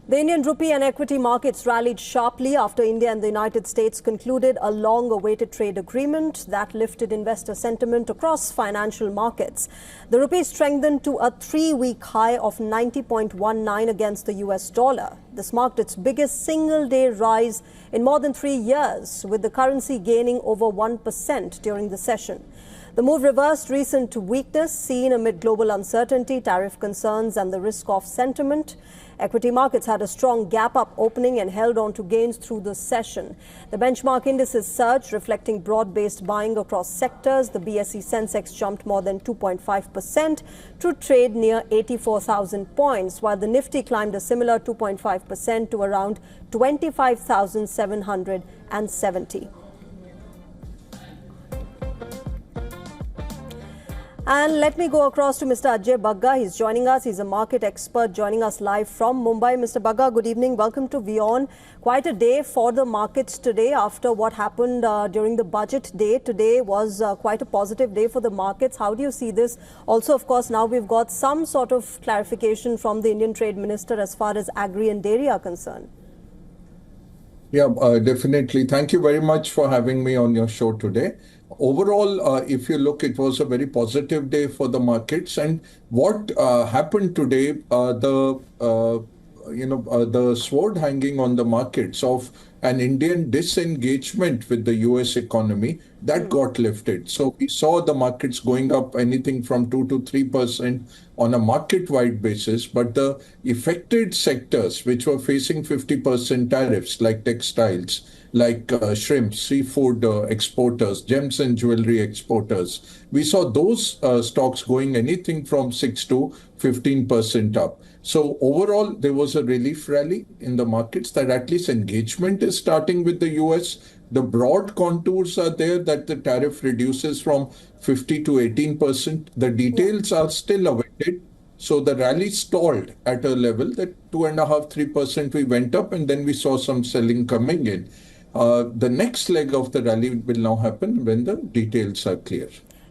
The Indian rupee and equity markets rallied sharply after India and the United States concluded a long-awaited trade agreement that lifted investor sentiment across financial markets. The rupee strengthened to a three-week high of 90.19 against the US dollar. This marked its biggest single-day rise in more than 3 years, with the currency gaining over 1% during the session. The move reversed recent weakness seen amid global uncertainty, tariff concerns and the risk-off sentiment. Equity markets had a strong gap-up opening and held on to gains through the session. The benchmark indices surged, reflecting broad-based buying across sectors. The BSE Sensex jumped more than 2.5% to trade near 84,000 points, while the Nifty climbed a similar 2.5% to around 25,770. And let me go across to Mr. Ajay Bagga. He's joining us. He's a market expert joining us live from Mumbai. Mr. Bagga, good evening. Welcome to WION. Quite a day for the markets today after what happened during the budget day. Today was quite a positive day for the markets. How do you see this? Also, of course, now we've got some sort of clarification from the Indian Trade Minister as far as agri and dairy are concerned. Yeah, definitely. Thank you very much for having me on your show today. Overall, if you look, it was a very positive day for the markets. And what happened today, the sword hanging on the markets of an Indian disengagement with the US economy, that got lifted. So we saw the markets going up anything from 2 to 3% on a market-wide basis. But the affected sectors, which were facing 50% tariffs, like textiles, like shrimp, seafood exporters, gems and jewelry exporters, we saw those stocks going anything from 6 to 15% up. So overall, there was a relief rally in the markets that at least engagement is starting with the US. The broad contours are there that the tariff reduces from 50 to 18%. The details are still awaited. So the rally stalled at a level that 2.5–3% we went up, and then we saw some selling coming in. The next leg of the rally will now happen when the details are clear.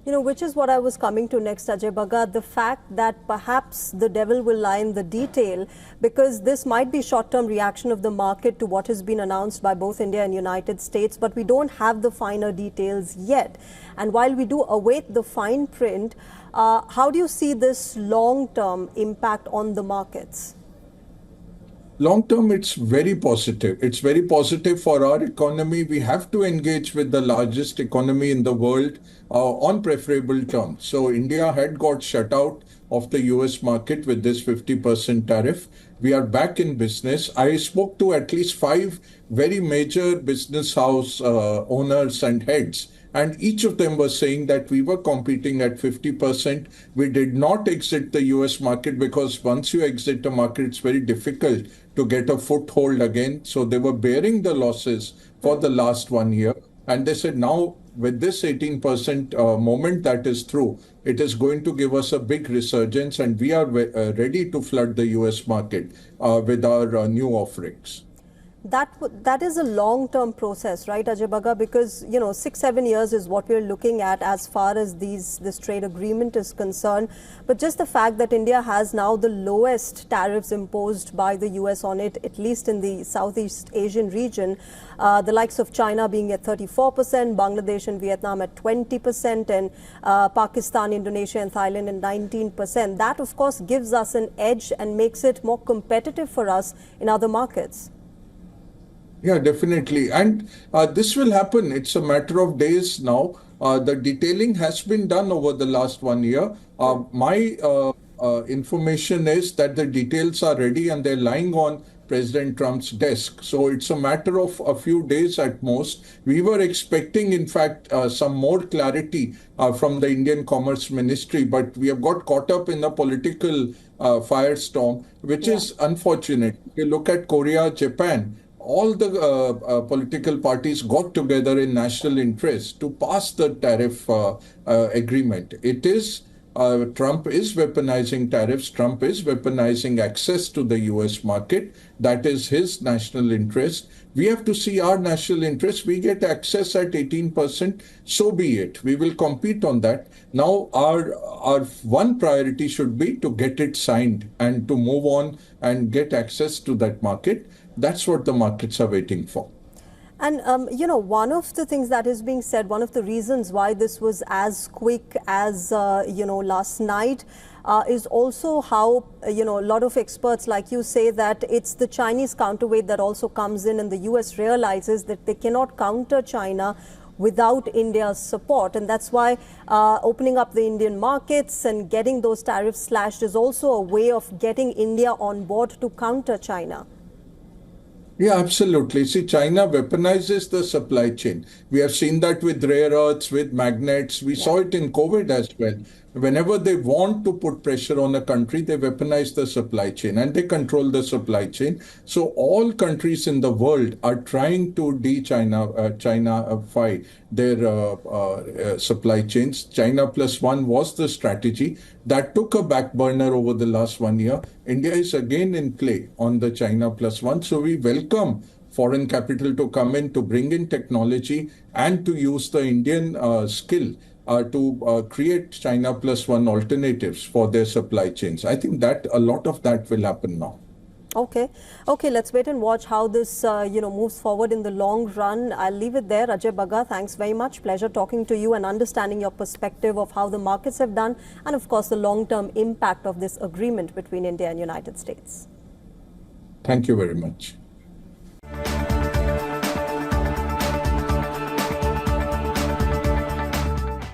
You know, which is what I was coming to next, Ajay Bagga, the fact that perhaps the devil will lie in the detail, because this might be short-term reaction of the market to what has been announced by both India and United States, but we don't have the finer details yet. And while we do await the fine print, how do you see this long-term impact on the markets? Long term, it's very positive. It's very positive for our economy. We have to engage with the largest economy in the world on preferable terms. So India had got shut out of the US market with this 50% tariff. We are back in business. I spoke to at least 5 very major business house owners and heads. And each of them was saying that we were competing at 50%. We did not exit the US market because once you exit the market, it's very difficult to get a foothold again. So they were bearing the losses for the last 1 year. And they said now with this 18% moment that is through, it is going to give us a big resurgence. And we are ready to flood the US market with our new offerings. That is a long-term process, right, Ajay Bagga? Because, 6–7 years is what we're looking at as far as this trade agreement is concerned. But just the fact that India has now the lowest tariffs imposed by the US on it, at least in the Southeast Asian region, the likes of China being at 34%, Bangladesh and Vietnam at 20%, and Pakistan, Indonesia and Thailand at 19%. That, of course, gives us an edge and makes it more competitive for us in other markets. Yeah, definitely. And this will happen. It's a matter of days now. The detailing has been done over the last 1 year. My information is that the details are ready and they're lying on President Trump's desk. So it's a matter of a few days at most. We were expecting, in fact, some more clarity from the Indian Commerce Ministry, but we have got caught up in a political firestorm, which is unfortunate. If you look at Korea, Japan, all the political parties got together in national interest to pass the tariff agreement. It is Trump is weaponizing tariffs. Trump is weaponizing access to the US market. That is his national interest. We have to see our national interest. We get access at 18%. So be it. We will compete on that. Now, our one priority should be to get it signed and to move on and get access to that market. That's what the markets are waiting for. And, one of the things that is being said, one of the reasons why this was as quick as, last night is also how, a lot of experts like you say that it's the Chinese counterweight that also comes in, and the US realizes that they cannot counter China without India's support. And that's why opening up the Indian markets and getting those tariffs slashed is also a way of getting India on board to counter China. Yeah, absolutely. See, China weaponizes the supply chain. We have seen that with rare earths, with magnets. We saw it in COVID as well. Whenever they want to put pressure on a country, they weaponize the supply chain and they control the supply chain. So all countries in the world are trying to China-ify their supply chains. China plus one was the strategy that took a back burner over the last 1 year. India is again in play on the China plus one. So we welcome foreign capital to come in, to bring in technology and to use the Indian skill to create China plus one alternatives for their supply chains. I think that a lot of that will happen now. Okay, let's wait and watch how this moves forward in the long run. I'll leave it there. Ajay Bagga, thanks very much. Pleasure talking to you and understanding your perspective of how the markets have done and of course the long-term impact of this agreement between India and United States. Thank you very much.